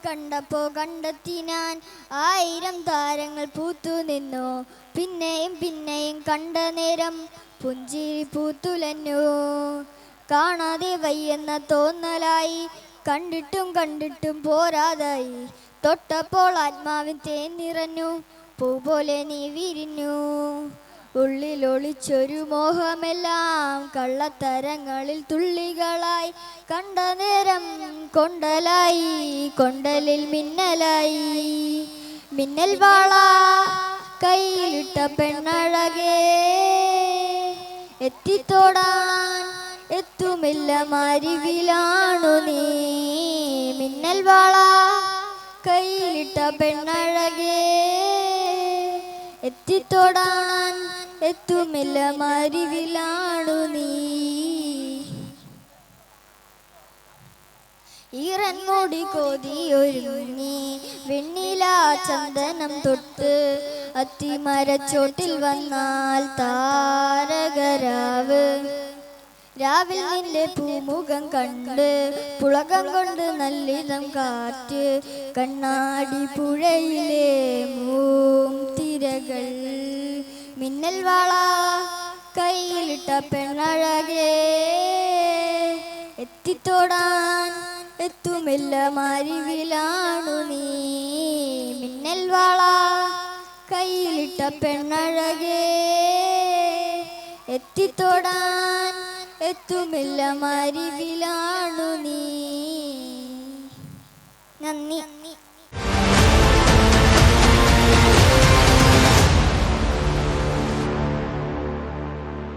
കണ്ടപ്പോ കണ്ടെത്തി ഞാൻ 1000 താരങ്ങൾ പൂത്തു നിന്നു. പിന്നെയും പിന്നെയും കണ്ട നേരം പുഞ്ചിരി പൂത്തുലഞ്ഞു. കാണാതെ വയ്യെന്ന തോന്നലായി, കണ്ടിട്ടും കണ്ടിട്ടും പോരാതായി. തൊട്ടപ്പോൾ ആത്മാവിൻ തേൻ നിറഞ്ഞു, പൂ പോലെ നീ വിരിഞ്ഞു. ഉള്ളിലൊളിച്ചൊരു മോഹമെല്ലാം കള്ളത്തരങ്ങളിൽ തുള്ളികളായി. കണ്ട നേരം കൊണ്ടലായി, കൊണ്ടലിൽ മിന്നലായി. മിന്നൽ വാള കയ്യിലിട്ട പെണ്ണഴകേ, എത്തിത്തോടാൻ എത്തുമില്ല മരിവിലാണു നീ. മിന്നൽ വാള കയ്യിലിട്ട പെണ്ണഴകേ, എത്തിത്തോടാൻ എത്തുമില്ല മരിവിലാണു നീ. ഈറൻമൂടി കോതിയൊരുങ്ങി വെണ്ണില ചന്ദനം തൊട്ട് അത്തിമരച്ചോട്ടിൽ വന്നാൽ താരകരാവ്. രാവിൽ നിന്റെ പൂമുഖം കണ്ട് പുളകം കൊണ്ട് നല്ലിതം കാറ്റ്. കണ്ണാടി പുഴയിലെ തിരകൾ. മിന്നൽ വാള കയ്യിലിട്ട പെണ്ണഴകേ, എത്തിത്തോടാൻ എത്തുമില്ല മരിവിലാണു നീ. മിന്നൽ വാള കയ്യിലിട്ട പെണ്ണഴകേ, എത്തിത്തോടാൻ എത്തുമില്ല മരിവിലാണു നീ. നന്ദി.